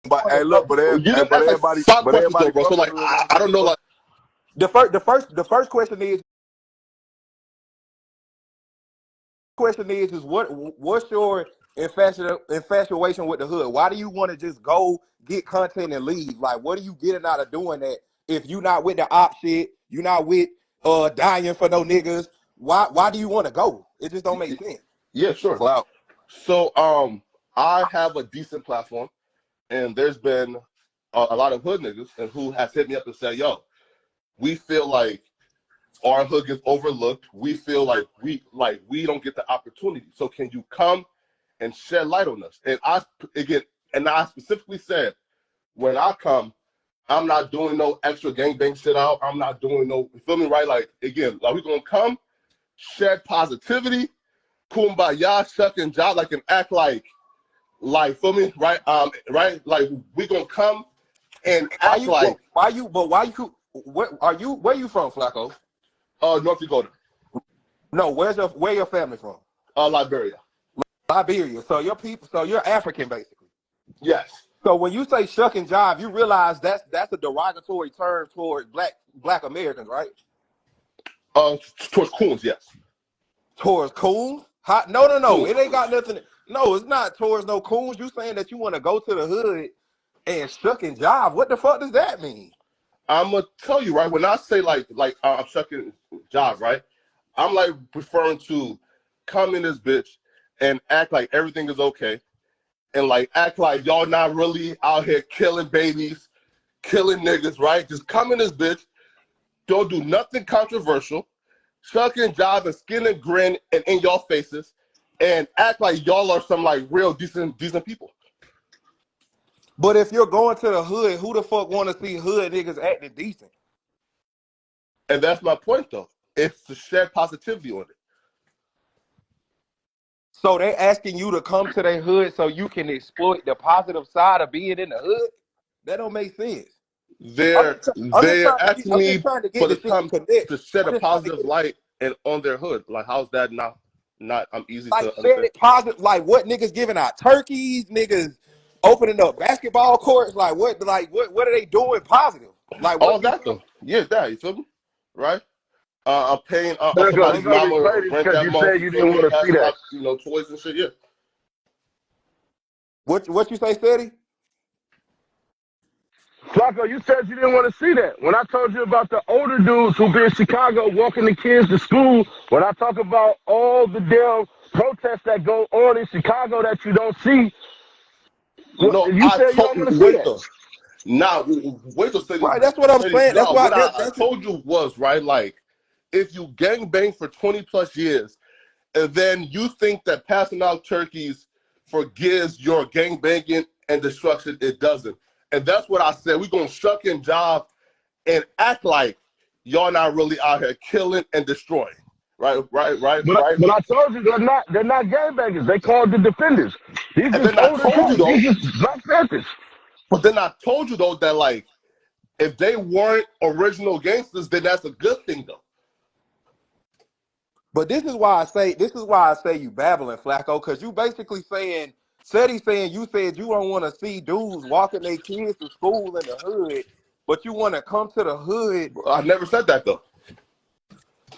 But hey, look, but You didn't ask like 5 questions though, bro. So like, I don't know, like the first question is what's your infatuation with the hood? Why do you want to just go get content and leave? Like, what are you getting out of doing that? If you not with the op shit, you not with dying for no niggas. Why do you want to go? It just don't make sense. Yeah, sure. Clout. So I have a decent platform, and there's been a lot of hood niggas and who has hit me up and said, yo, we feel like our hood gets overlooked. We feel like we don't get the opportunity. So can you come and shed light on us? And I specifically said, when I come, I'm not doing no extra gangbang shit out. I'm not doing no, you feel me, right? Like, again, like, we gonna come, shed positivity, kumbaya, shuck and jive, like, and act like, feel me, right? Right? Like, we gonna come and act like. Where you from, Flakko? North Dakota. No, where your family from? Liberia. Liberia. So you're African, basically. Yes. So when you say shuck and jive, you realize that's a derogatory term towards black Americans, right? Towards coons, yes. Towards coons? No. Coons. It ain't got nothing. No, it's not towards no coons. You saying that you want to go to the hood and shuck and jive? What the fuck does that mean? I'm gonna tell you, right? When I say like I'm shucking jive, right? I'm like referring to come in this bitch and act like everything is okay, and like act like y'all not really out here killing babies, killing niggas, right? Just come in this bitch, don't do nothing controversial, shuck and jive and skin and grin and in y'all faces, and act like y'all are some like real decent people. But if you're going to the hood, who the fuck want to see hood niggas acting decent? And that's my point, though. It's to shed positivity on it. So they asking you to come to their hood so you can exploit the positive side of being in the hood? That don't make sense. They're asking me for the come to shed a positive light and on their hood. Like, how's that not easy like to understand? It positive, like what niggas giving out turkeys, niggas opening up basketball courts, like what are they doing positive? Like all that though. Yeah, that, you feel me? Right? I'm paying somebody's mama rent that month. You didn't want to see that. You know, toys and shit, yeah. What you say, Ceddy? Flakko, you said you didn't want to see that. When I told you about the older dudes who be in Chicago walking the kids to school, when I talk about all the damn protests that go on in Chicago that you don't see, no, you said you don't want to see that. Now, wait till Ceddy. Right, that's what I'm saying. That's why I told you was, right, like, if you gangbang for 20 plus years, and then you think that passing out turkeys forgives your gangbanging and destruction, it doesn't. And that's what I said. We're going to shuck and jive and act like y'all not really out here killing and destroying. Right. But I told you they're not gangbangers. They called the defenders. These are older dudes. These are Black Panthers. But then I told you, though, that, like, if they weren't original gangsters, then that's a good thing, though. But this is why I say you babbling, Flakko, because you basically saying, Ceddy saying you said you don't want to see dudes walking their kids to school in the hood, but you want to come to the hood. I never said that, though.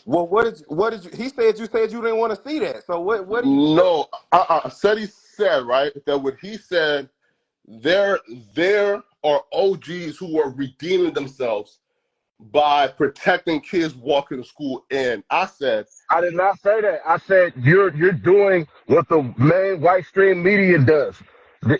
Well, what did you? He said you didn't want to see that. So what? No, Ceddy said, right, that what he said, there are OGs who are redeeming themselves by protecting kids walking to school. And I said, I did not say that. I said you're doing what the main white stream media does.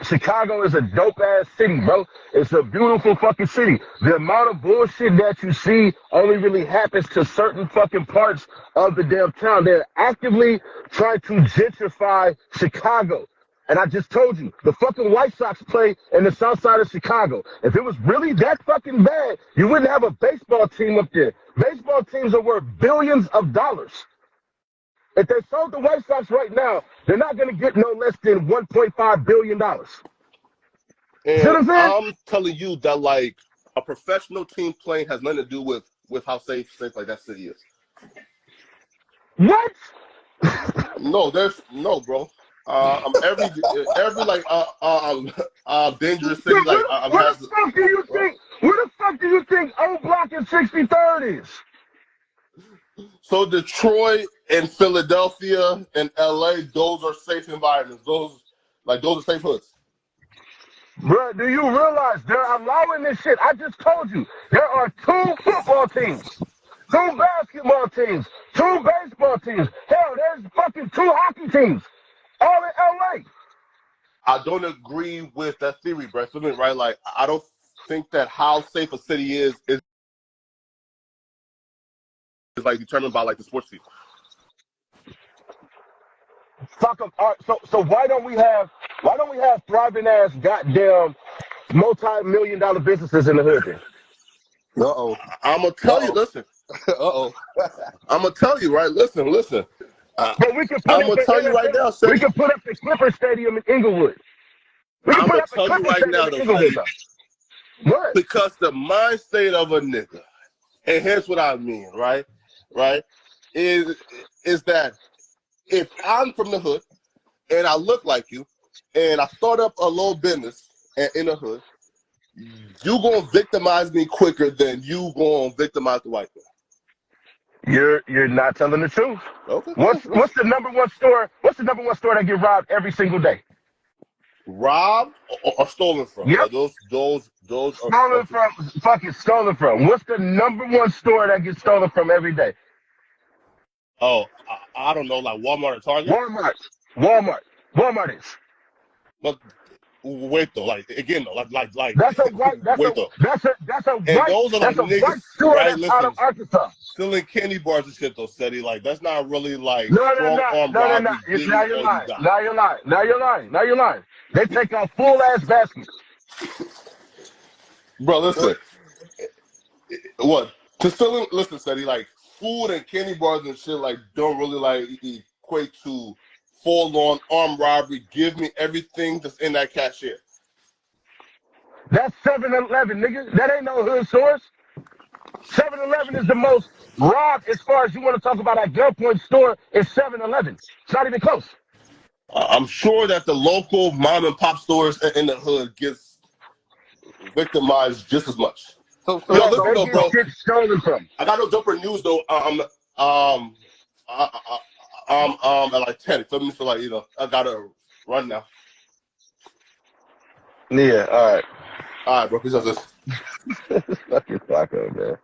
Chicago is a dope ass city, bro. It's a beautiful fucking city. The amount of bullshit that you see only really happens to certain fucking parts of the damn town. They're actively trying to gentrify Chicago. And I just told you, the fucking White Sox play in the south side of Chicago. If it was really that fucking bad, you wouldn't have a baseball team up there. Baseball teams are worth billions of dollars. If they sold the White Sox right now, they're not going to get no less than $1.5 billion. And I'm telling you that, like, a professional team playing has nothing to do with how safe like that city is. What? No, bro. Every like dangerous city Where, like where has. the fuck do you Right? think? Where the fuck do you think O Block and 63rd is? So Detroit and Philadelphia and LA, those are safe environments. Those are safe hoods. Bro, do you realize they're allowing this shit? I just told you there are 2 football teams, 2 basketball teams, 2 baseball teams. Hell, there's fucking 2 hockey teams, all in LA. I don't agree with that theory, Brett. Something right? Like I don't think that how safe a city is like determined by like the sports team. Fuck them. So why don't we have thriving ass goddamn multi-million-dollar businesses in the hood then? Uh-oh. I'm gonna tell you. Listen. Uh-oh. I'm gonna tell you, right? Listen. But we can put I'm up gonna tell you right now, we Ceddy. can put up the Clipper Stadium in Inglewood. We can I'm put gonna up the tell you Clipper right now, Stadium in though, Inglewood, Ceddy. though. What? Because the mind state of a nigga, and here's what I mean, right? Is that if I'm from the hood and I look like you, and I start up a little business in the hood, you gonna victimize me quicker than you gonna victimize the white man. You're not telling the truth. Okay. What's the number one store? What's the number one store that get robbed every single day? Robbed or stolen from? Yep. Those Stolen from. Fucking stolen from. What's the number one store that gets stolen from every day? Oh, I don't know, like Walmart or Target. Walmart is. But wait though, like again though, like That's a white. wait though. That's a And white. those are like That's a niggas, white store right? that's out of Listen, Arkansas. selling candy bars and shit though, Ceddy. Like that's not really like No, strong arm robbery. Now you're lying. Now you're lying. They take out full ass baskets. Bro, listen. What? Listen, Ceddy, like food and candy bars and shit like don't really like equate to full on armed robbery. Give me everything that's in that cashier. That's 7-Eleven, nigga. That ain't no hood source. 7-Eleven is the most robbed as far as you want to talk about at gunpoint store is 7-Eleven. It's not even close. I'm sure that the local mom and pop stores in the hood gets victimized just as much. Yo, listen though, bro. Shit stolen from. I got no doper news though. At like 10. So like I gotta run now. Yeah, all right. All right, bro. Peace out, this. Fucking FLAKKO, man.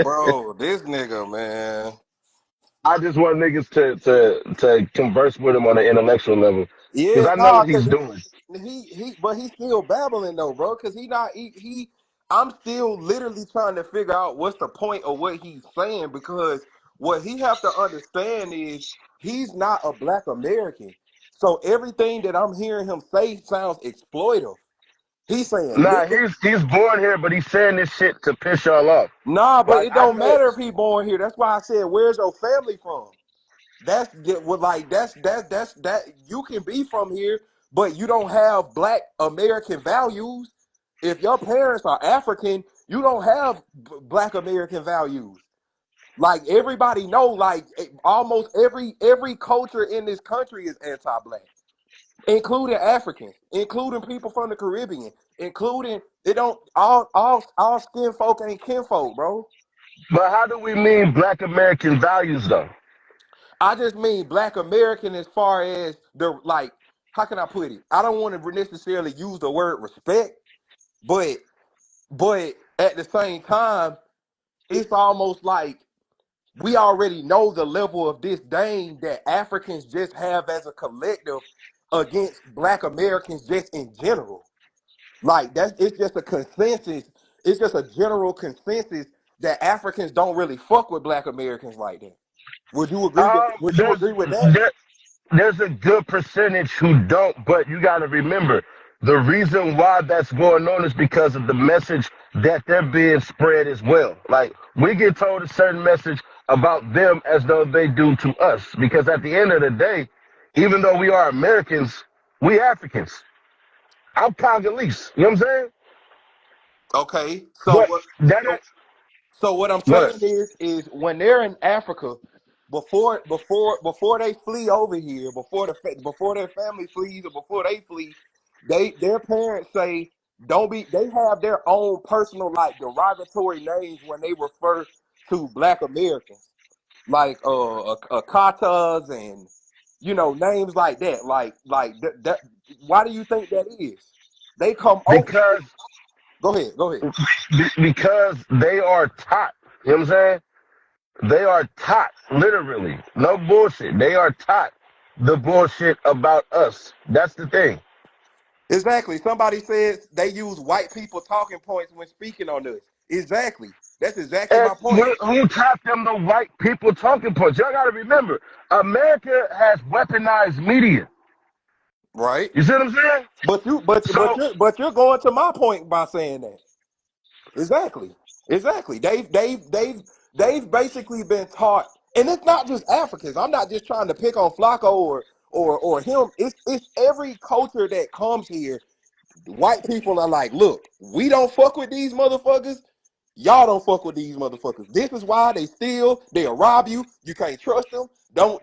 Bro, this nigga, man. I just want niggas to converse with him on an intellectual level. Yeah, Because I know what he's doing. But he's still babbling though, bro. Because I'm still literally trying to figure out what's the point of what he's saying. Because what he have to understand is he's not a Black American. So everything that I'm hearing him say sounds exploitive. He's saying, Nah, he's born here, but he's saying this shit to piss y'all off. nah, but Like, it don't matter if he born here. That's why I said, where's your family from? That you can be from here, but you don't have Black American values. If your parents are African, you don't have Black American values. Like everybody know, like almost every culture in this country is anti-Black, including Africans, including people from the Caribbean, including they don't all skin folk ain't kinfolk, bro. But how do we mean Black American values, though? I just mean Black American as far as how can I put it? I don't want to necessarily use the word respect, but at the same time, it's almost like we already know the level of disdain that Africans just have as a collective against Black Americans just in general. Like it's just a consensus. It's just a general consensus that Africans don't really fuck with Black Americans like that. Would you agree with that? There's a good percentage who don't, but you got to remember the reason why that's going on is because of the message that they're being spread as well. Like we get told a certain message about them as though they do to us, because at the end of the day, even though we are Americans, we Africans. I'm Congolese. You know what I'm saying? Okay, But so what I'm saying is when they're in Africa, before they flee over here, before their family flees or before they flee, their parents say don't be. They have their own personal like derogatory names when they refer to Black Americans, like katas and names like that. That. Why do you think that is? They come over. Because Go ahead. because they are taught. You know what I'm saying? They are taught, literally. No bullshit. They are taught the bullshit about us. That's the thing. Exactly. Somebody says they use white people talking points when speaking on this. Exactly. That's exactly And my point. who taught them the white people talking points? Y'all got to remember, America has weaponized media. Right. You see what I'm saying? But So, you're going to my point by saying that. Exactly. They've basically been taught, and it's not just Africans. I'm not just trying to pick on Flacco or him. It's every culture that comes here. White people are like, look, we don't fuck with these motherfuckers. Y'all don't fuck with these motherfuckers. This is why they steal. They'll rob you. You can't trust them. Don't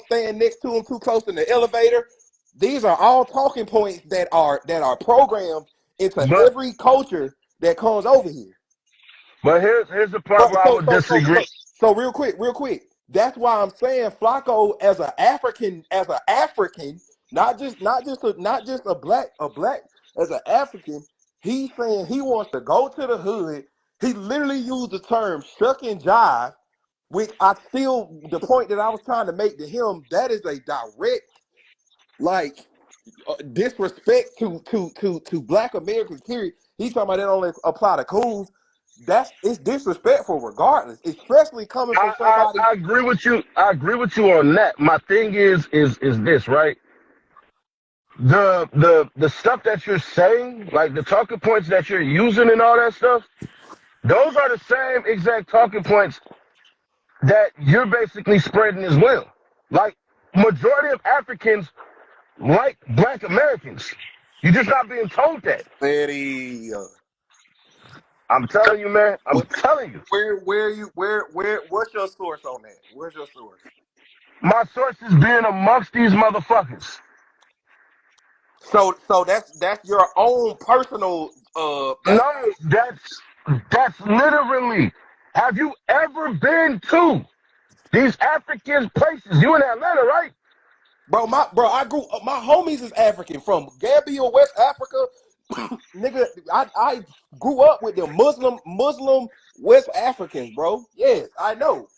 stand next to them too close in the elevator. These are all talking points that are programmed into but every culture that comes over here. here's the part where I would disagree. So real quick. That's why I'm saying Flacco as an African, not just a black, as an African. He's saying he wants to go to the hood. He literally used the term "shuck and jive," which the point that I was trying to make to him, that is a direct like disrespect to Black Americans. Period. He's talking about that only apply to coons. It's disrespectful regardless, especially coming from somebody. I agree with you. I agree with you on that. My thing is this, right? The stuff that you're saying, like the talking points that you're using and all that stuff, those are the same exact talking points that you're basically spreading as well. Like majority of Africans like Black Americans. You're just not being told that. CEDDY, I'm telling you, man. I'm what, telling you. what's your source on that? Where's your source? My source is being amongst these motherfuckers. So that's your own personal No, that's literally. Have you ever been to these African places? You in Atlanta, right? I grew up, my homies is African from Gambia, West Africa. Nigga, I grew up with the Muslim West Africans, bro. Yes, I know.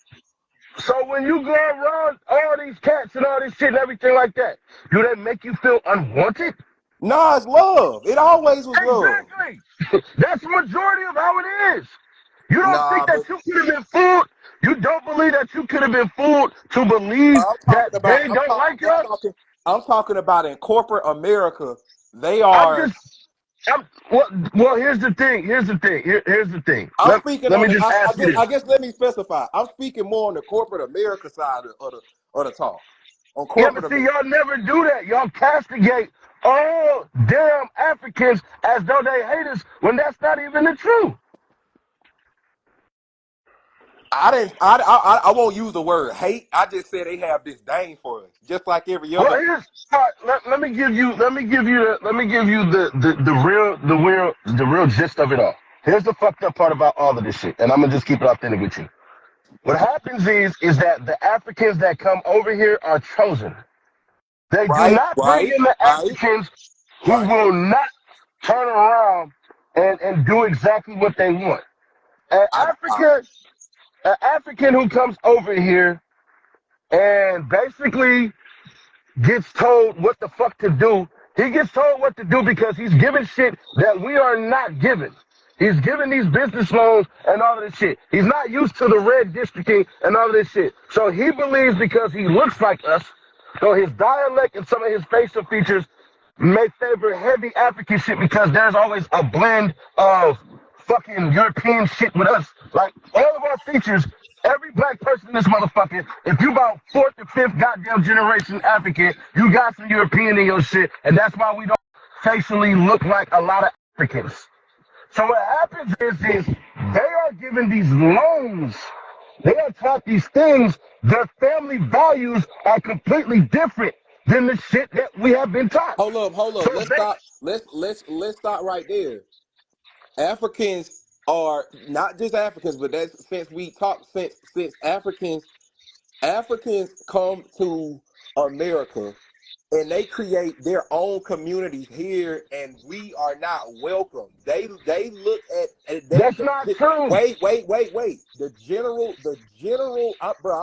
So when you go around all these cats and all this shit and everything like that, do that make you feel unwanted? Nah, it's love. It always was love. Exactly. That's the majority of how it is. You don't think Nah, that but you could have been fooled? You don't believe that you could have been fooled to believe that they don't like us? I'm talking about in corporate America. They I'm are. just, well, here's the thing. Here's the thing. I'm speaking Let on. me just ask you this. I guess let me specify. I'm speaking more on the corporate America side of the talk. On Yeah, corporate but see, America. y'all never do that. Y'all castigate all damn Africans as though they hate us when that's not even the truth. I didn't. I won't use the word hate. I just said they have disdain for us, just like every Well, other. here's let me give you the real gist of it all. Here's the fucked up part about all of this shit, and I'm gonna just keep it authentic with you. What happens is that the Africans that come over here are chosen. They do not bring in the Africans who will not turn around and do exactly what they want. An African who comes over here and basically gets told what the fuck to do. He gets told what to do because he's given shit that we are not given. He's given these business loans and all of this shit. He's not used to the red districting and all of this shit. So he believes because he looks like us, though his dialect and some of his facial features may favor heavy African shit because there's always a blend of fucking European shit with us. Like all of our features, every black person in this motherfucker, if you about fourth or fifth goddamn generation African, you got some European in your shit, and that's why we don't facially look like a lot of Africans. So what happens is they are given these loans they are taught these things. Their family values are completely different than the shit that we have been taught. Hold up, hold So up. Let's they, stop. Let's stop right there. Africans are not just Africans, but that's since we talk since Africans come to America and they create their own communities here, and we are not welcome. They look at they that's not true. wait. Bro,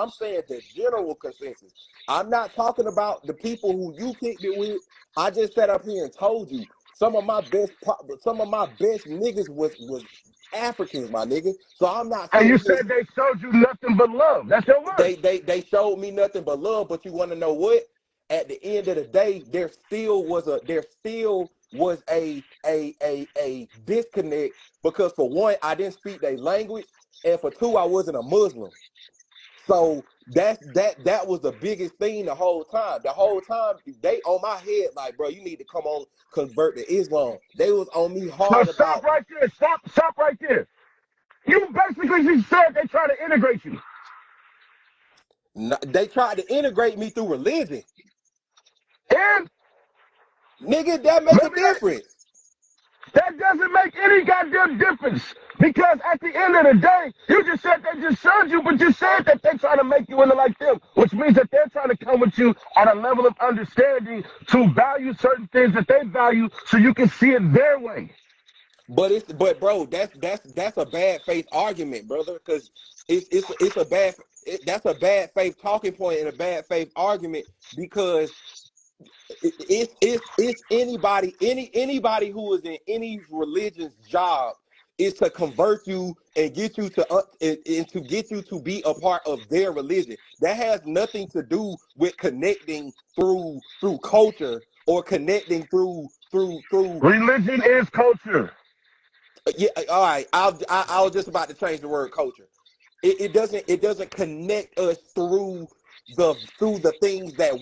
I'm saying the general consensus. I'm not talking about the people who you kicked it with. I just sat up here and told you some of my best niggas was Africans, my nigga. So I'm not And you sitting here. said they showed you nothing but love. That's your words. They showed me nothing but love, but you want to know what? At the end of the day, there still was a disconnect, because for one, I didn't speak their language, and for two, I wasn't a Muslim. So that was the biggest thing the whole time. The whole time they on my head like, bro, you need to come on, convert to Islam. They was on me So hard stop about. right there. Stop right there. You basically just said they try to integrate you. They tried to integrate me through religion. And Nigga, that make a maybe difference. that doesn't make any goddamn difference. Because at the end of the day, you just said they just showed you, but you said that they're trying to make you into like them, which means that they're trying to come with you at a level of understanding to value certain things that they value so you can see it their way. But bro, that's a bad faith argument, brother, because it's a bad that's a bad faith talking point and a bad faith argument, because it's anybody who is in any religion's job is to convert you and get you to and to get you to be a part of their religion. That has nothing to do with connecting through culture, or connecting through. Religion is culture. Yeah, all right. I was just about to change the word culture. It doesn't connect us through the things that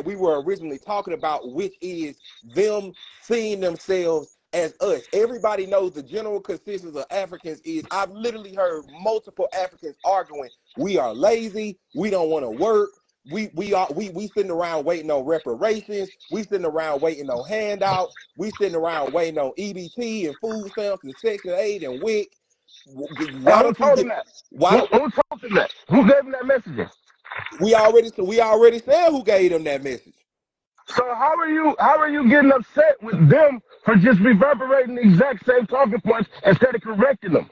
we were originally talking about, which is them seeing themselves as us. Everybody knows the general consensus of Africans is, I've literally heard multiple Africans arguing, we are lazy, we don't want to work, we sitting around waiting on reparations, we sitting around waiting on handouts, we sitting around waiting on EBT and food stamps and Section 8 and WIC. And Why who don't you told get them that? why Who don't told them that? Who gave them that message? we already said who gave them that message? So how are you getting upset with them for just reverberating the exact same talking points instead of correcting them?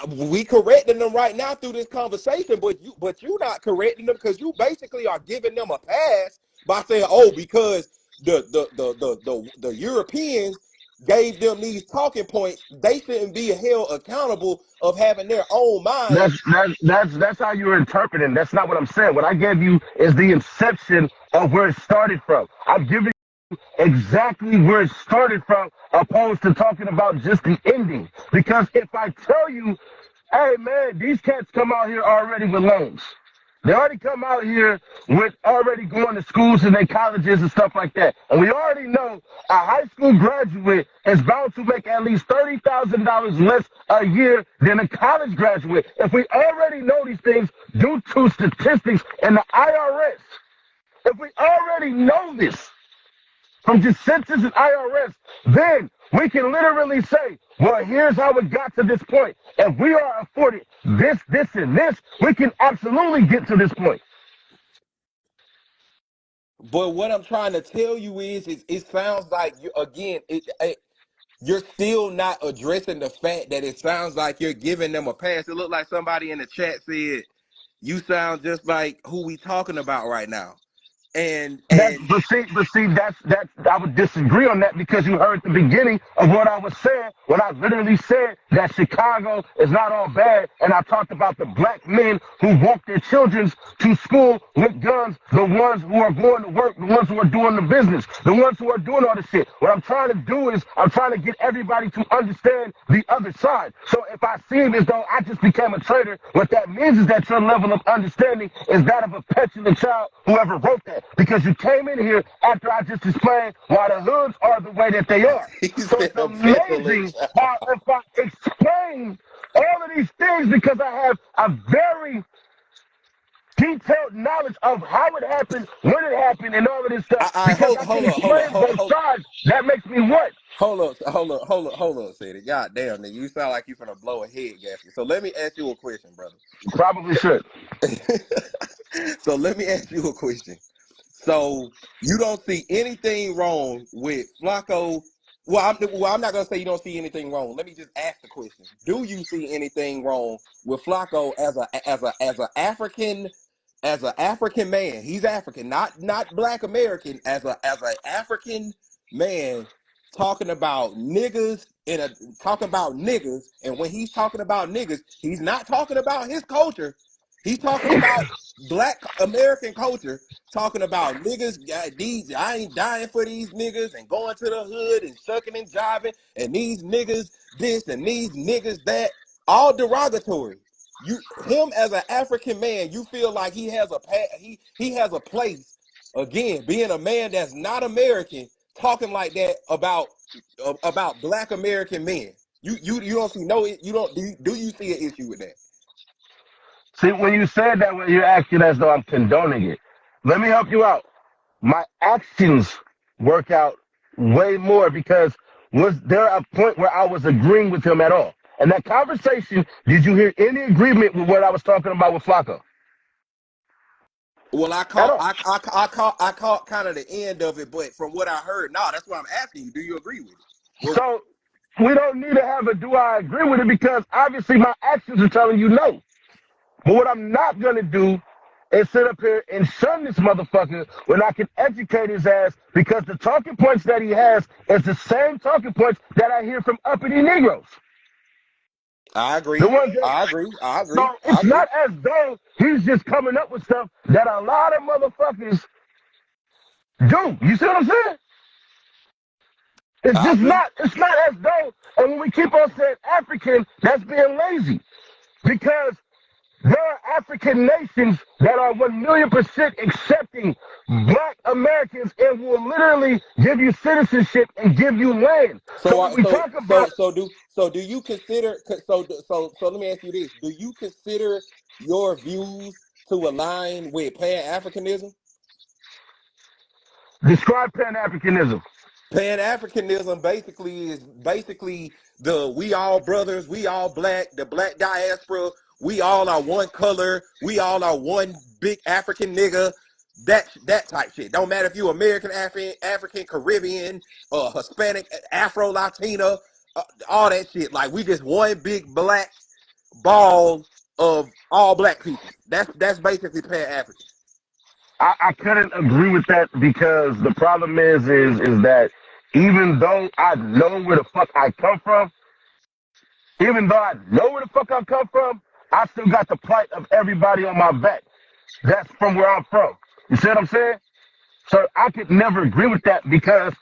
We correcting them right now through this conversation, but you not correcting them, because you basically are giving them a pass by saying, oh, because the Europeans gave them these talking points, they shouldn't be held accountable of having their own mind. That's how you're interpreting. That's not what I'm saying. What I gave you is the inception of where it started from. I'm giving exactly where it started from, opposed to talking about just the ending. Because if I tell you, hey man, these cats come out here already with loans. They already come out here with already going to schools and their colleges and stuff like that. And we already know a high school graduate is bound to make at least $30,000 less a year than a college graduate. If we already know these things due to statistics and the IRS, if we already know this, from just census and IRS, then we can literally say, well, here's how it got to this point. If we are afforded this, and this, we can absolutely get to this point. But what I'm trying to tell you is it sounds like you're still not addressing the fact that it sounds like you're giving them a pass. It looked like somebody in the chat said, you sound just like who we talking about right now. But see, that's I would disagree on that, because you heard the beginning of what I was saying when I literally said that Chicago is not all bad, and I talked about the black men who walk their children to school with guns, the ones who are going to work, the ones who are doing the business, the ones who are doing all the shit. What I'm trying to do is I'm trying to get everybody to understand the other side. So if I seem as though I just became a traitor, what that means is that your level of understanding is that of a petulant child, whoever wrote that. Because you came in here after I just explained why the hoods are the way that they are. So it's amazing how if I explain all of these things because I have a very detailed knowledge of how it happened, when it happened, and all of this stuff. I Because hold I hold can up, hold up, explain hold both hold sides. That makes me what? hold up, Ceddy. God damn, nigga, you sound like you finna blow a head gasket. So let me ask you a question, brother. Probably should. So let me ask you a question. So you don't see anything wrong with FLAKKO? I'm not gonna say you don't see anything wrong. Let me just ask the question: do you see anything wrong with FLAKKO as an African man? He's African, not Black American. As a African man, talking about niggas talking about niggas, and when he's talking about niggas, he's not talking about his culture. He's talking about Black American culture, talking about niggas. These I ain't dying for these niggas, and going to the hood and sucking and jiving, and these niggas this and these niggas that, all derogatory. Him as an African man, you feel like he has he has a place, again, being a man that's not American, talking like that about Black American men. You don't see no, you don't do you see an issue with that? See, when you said that, when you're acting as though I'm condoning it, let me help you out. My actions work out way more because was there a point where I was agreeing with him at all? And that conversation, did you hear any agreement with what I was talking about with FLAKKO? Well, At all. I caught kind of the end of it, but from what I heard, no, that's why I'm asking you. Do you agree with it? Well, So we don't need to have a do I agree with it because obviously my actions are telling you no. But what I'm not going to do is sit up here and shun this motherfucker when I can educate his ass because the talking points that he has is the same talking points that I hear from uppity Negroes. I agree. The ones that, I agree. I agree. so it's not as though he's just coming up with stuff that a lot of motherfuckers do. You see what I'm saying? It's just not, it's not as though, and when we keep on saying African, that's being lazy. Because there are African nations that are 1,000,000% accepting Black Americans and will literally give you citizenship and give you land. So when we talk about, do you consider so let me ask you this: do you consider your views to align with Pan-Africanism? describe Pan-Africanism. Pan-Africanism is basically the we all brothers, we all Black, the Black diaspora, we all are one color, we all are one big African nigga. That type shit. Don't matter if you American, African, Caribbean, Hispanic, Afro, Latina, all that shit. Like we just one big black ball of all Black people. That's basically Pan-African. I couldn't agree with that because the problem is that even though I know where the fuck I come from, I still got the plight of everybody on my back. That's from where I'm from. You see what I'm saying? So I could never agree with that because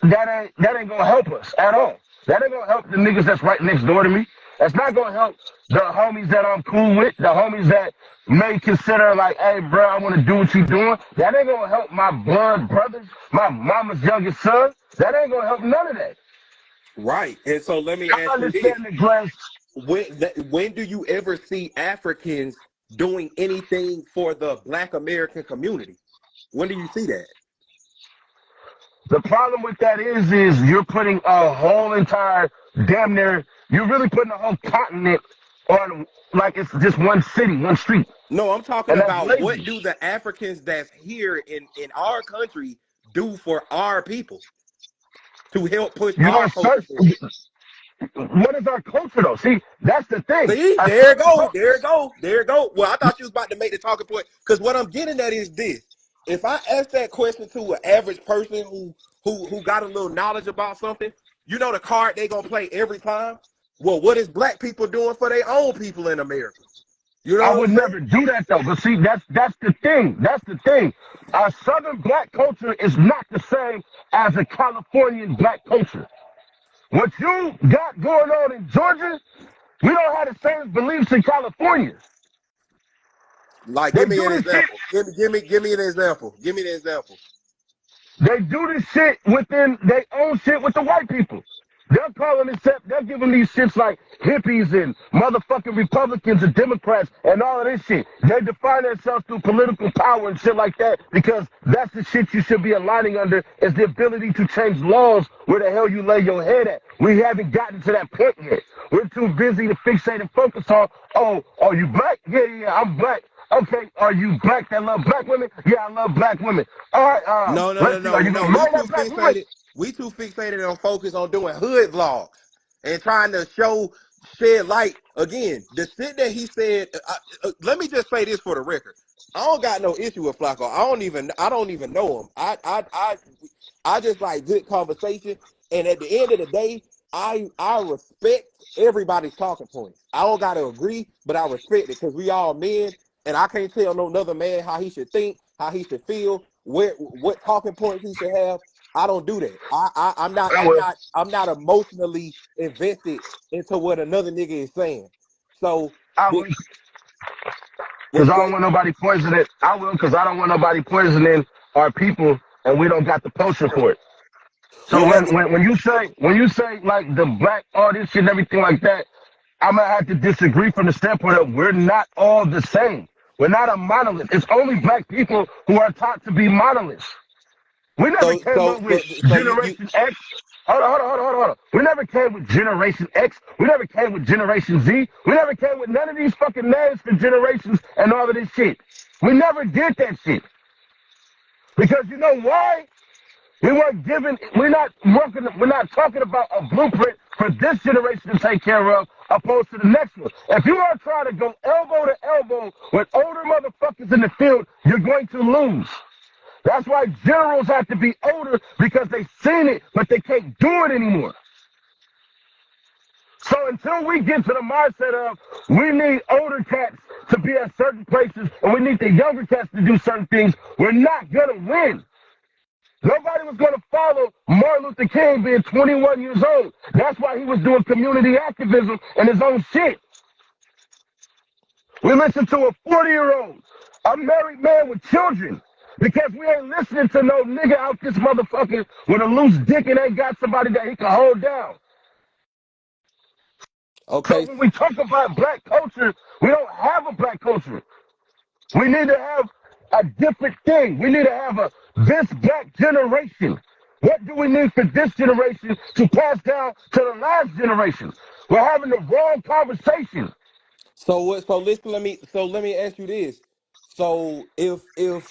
that ain't gonna help us at all. That ain't gonna help the niggas that's right next door to me. That's not gonna help the homies that I'm cool with, the homies that may consider like, hey, bro, I want to do what you doing. That ain't gonna help my blood brothers, my mama's youngest son. That ain't gonna help none of that. Right. And so let me I ask you this: understand the grace. when do you ever see Africans doing anything for the Black American community? When do you see that? The problem with that is you're putting a whole entire damn near, you're really putting a whole continent on like it's just one city, one street. No, I'm talking about what do the Africans that's here in our country do for our people to help push our culture forward? What is our culture though? See, that's the thing. See, there it go. Well, I thought you was about to make the talking point because what I'm getting at is this: if I ask that question to an average person who got a little knowledge about something, you know the card they gonna play every time. Well, what is Black people doing for their own people in America? You know, I would never do that though. But see, that's the thing. That's the thing. Our Southern Black culture is not the same as a Californian Black culture. What you got going on in Georgia, we don't have the same beliefs in California. Like, give me an example. Give me an example. Give me an example. They do this shit within their own shit with the white people. They're calling this up. They're giving these shits like hippies and motherfucking Republicans and Democrats and all of this shit. They define themselves through political power and shit like that because that's the shit you should be aligning under is the ability to change laws where the hell you lay your head at. We haven't gotten to that point yet. We're too busy to fixate and focus on, oh, are you black? Yeah, I'm black. Okay, are you black that love black women? Yeah, I love black women. All right, No, let's see, are you no. gonna marry that black woman? We too fixated on focus on doing hood vlogs and trying to shed light. Again, the shit that he said. Let me just say this for the record. I don't got no issue with Flacco. I don't even know him. I just like good conversation. And at the end of the day, I respect everybody's talking points. I don't gotta agree, but I respect it because we all men, and I can't tell no other man how he should think, how he should feel, what talking points he should have. I don't do that. I'm not emotionally invested into what another nigga is saying. So I will, because I don't want nobody poisoning. I will, because I don't want nobody poisoning our people, and we don't got the potion for it. So when you say like the black artists and everything like that, I'm gonna have to disagree from the standpoint of we're not all the same. We're not a monolith. It's only black people who are taught to be monoliths. We never came up with Generation X. Hold on. We never came with Generation X. We never came with Generation Z. We never came with none of these fucking names for generations and all of this shit. We never did that shit. Because you know why? We're not talking about a blueprint for this generation to take care of opposed to the next one. If you are trying to go elbow to elbow with older motherfuckers in the field, you're going to lose. That's why generals have to be older because they've seen it, but they can't do it anymore. So until we get to the mindset of we need older cats to be at certain places and we need the younger cats to do certain things, we're not going to win. Nobody was going to follow Martin Luther King being 21 years old. That's why he was doing community activism and his own shit. We listen to a 40-year-old, a married man with children, because we ain't listening to no nigga out this motherfucker with a loose dick and ain't got somebody that he can hold down. Okay. So when we talk about black culture, we don't have a black culture. We need to have a different thing. We need to have this black generation. What do we need for this generation to pass down to the last generation? We're having the wrong conversation. So listen, let me ask you this. So if a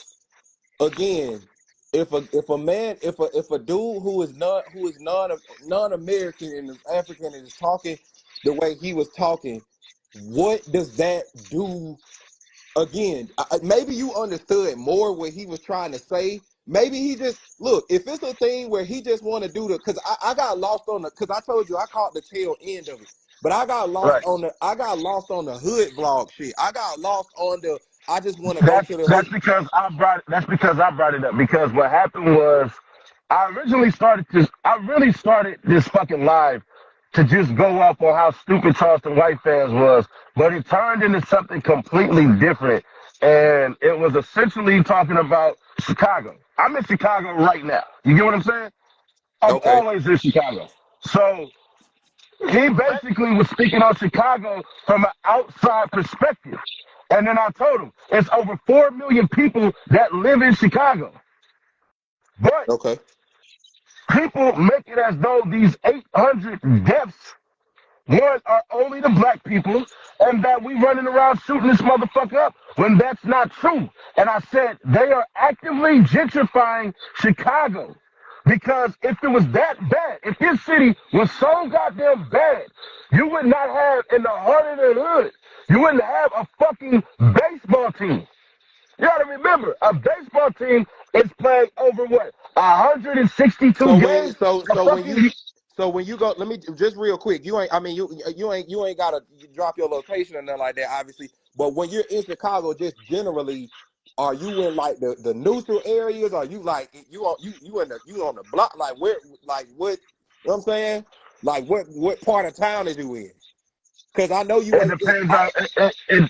dude who is non-American and is African and is talking the way he was talking, what does that do? Again, maybe you understood more what he was trying to say. Maybe he just look. If it's a thing where he just want to do because I got lost on because I told you I caught the tail end of it, but I got lost on the hood vlog shit. I got lost on the. I just want to go to the. That's because I brought it up because what happened was I really started this fucking live to just go off on how stupid Charleston White fans was, but it turned into something completely different. And it was essentially talking about Chicago. I'm in Chicago right now. You get what I'm saying? I'm always in Chicago. So he basically was speaking on Chicago from an outside perspective. And then I told him, it's over 4 million people that live in Chicago. But people make it as though these 800 deaths, one, are only the black people, and that we running around shooting this motherfucker up when that's not true. And I said, they are actively gentrifying Chicago. Because if it was that bad, if this city was so goddamn bad, you would not have in the heart of the hood, you wouldn't have a fucking baseball team. You gotta remember, a baseball team is playing over what, 162 games? So when you go, let me just real quick. You ain't gotta drop your location or nothing like that, obviously. But when you're in Chicago, just generally, are you in like the neutral areas? Are you like you on the block? Like where? Like what? You know what I'm saying? Like what part of town is you in? Cause I know you It ain't just. depends on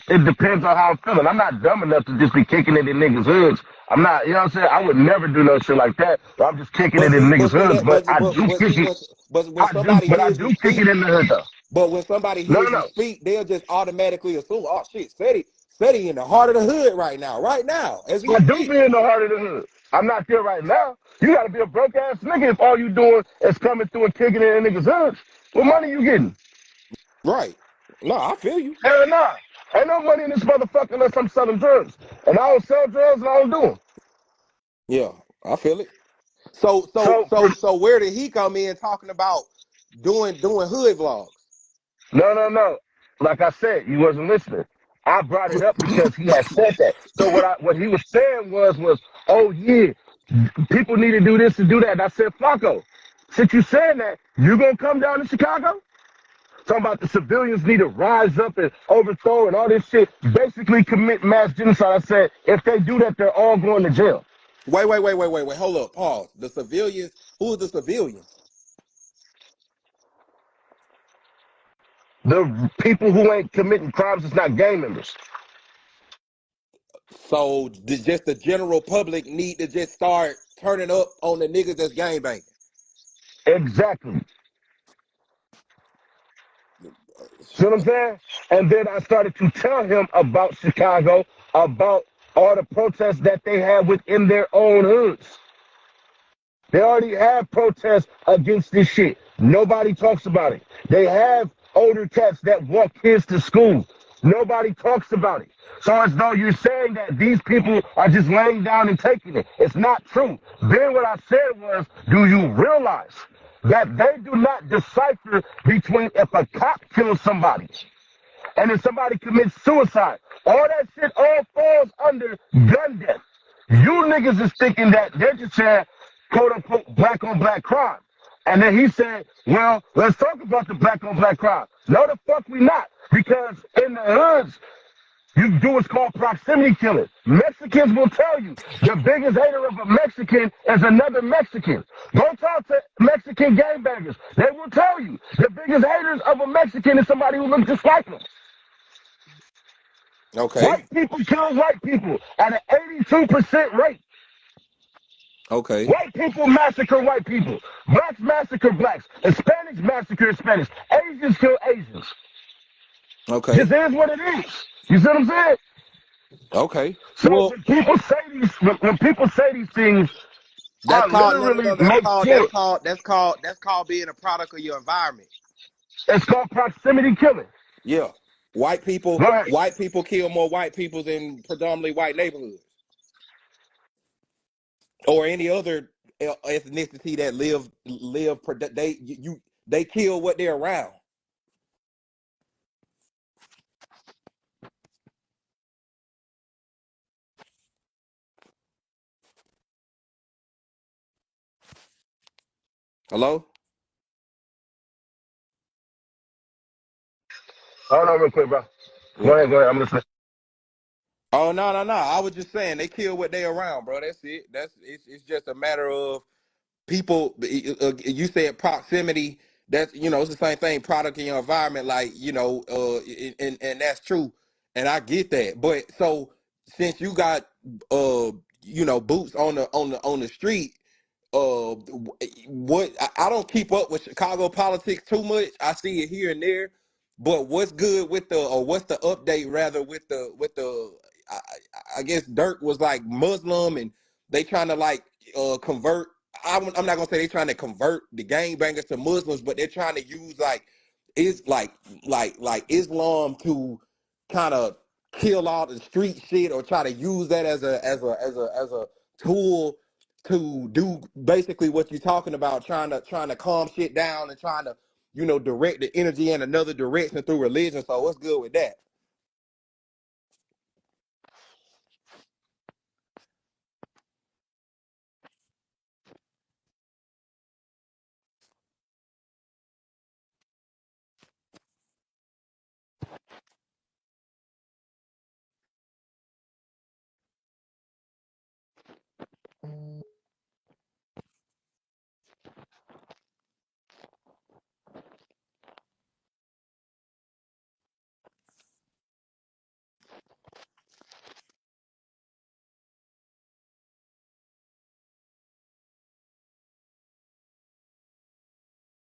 it depends on how I'm feeling. I'm not dumb enough to just be kicking it in niggas' hoods. I'm not, you know what I'm saying? I would never do no shit like that. But I'm just kicking it in niggas' hoods. But I do kick it. When somebody I hears you do kick speak, it in the hood though. but when somebody No, hears you no. speak, they'll just automatically assume, oh shit, Ceddy in the heart of the hood right now, as we I do speak. be in the heart of the hood. I'm not there right now. You gotta be a broke ass nigga if all you doing is coming through and kicking it in niggas' hoods. What money you getting? Right. No, I feel you. Hell nah. Ain't no money in this motherfucker unless I'm selling drugs. And I don't sell drugs and I don't do them. Yeah, I feel it. So so So, so so where did he come in talking about doing hood vlogs? no. Like I said, you wasn't listening. I brought it up because he had said that. So what he was saying was, oh yeah, people need to do this and do that. And I said, FLAKKO, since you saying that, you gonna come down to Chicago? Talking about the civilians need to rise up and overthrow and all this shit, basically commit mass genocide. I said, if they do that, they're all going to jail. Wait. Hold up, pause. The civilians, who are the civilians? The people who ain't committing crimes is not gang members. So just the general public need to just start turning up on the niggas that's gangbanging. Exactly. See what I'm saying? And then I started to tell him about Chicago, about all the protests that they have within their own hoods. They already have protests against this shit. Nobody talks about it. They have older cats that walk kids to school. Nobody talks about it. So as though you're saying that these people are just laying down and taking it. It's not true. Then what I said was, do you realize that they do not decipher between if a cop kills somebody and if somebody commits suicide? All that shit all falls under gun death. You niggas is thinking that they're just saying, quote unquote, black on black crime. And then he said, well, let's talk about the black on black crime. No, the fuck we not. Because in the hoods, you do what's called proximity killing. Mexicans will tell you the biggest hater of a Mexican is another Mexican. Go talk to Mexican gangbangers. They will tell you the biggest haters of a Mexican is somebody who looks just like them. Okay. White people kill white people at an 82% rate. Okay. White people massacre white people. Blacks massacre blacks. Hispanics massacre Hispanics. Asians kill Asians. Okay. This is what it is. You see what I'm saying? Okay. So Well, when people say these things, that's I called literally make sure that's called being a product of your environment. it's called proximity killing. Yeah. White people Go ahead. kill more white people than predominantly white neighborhoods. Or any other ethnicity that they kill what they're around. Hello? Hold on real quick, bro. Yeah. Go ahead. I'm listening. Oh no. I was just saying they kill what they around, bro. That's it. It's just a matter of people. You said proximity. That's it's the same thing. Product in your environment, like and that's true. And I get that. But so since you got boots on the street, what I don't keep up with Chicago politics too much. I see it here and there, but what's good with what's the update rather with the I, I guess Dirk was like Muslim and they trying to like convert. I'm not gonna say they're trying to convert the gangbangers to Muslims, but they're trying to use is like Islam to kind of kill all the street shit or try to use that as a tool to do basically what you're talking about, trying to calm shit down and trying to direct the energy in another direction through religion. So what's good with that?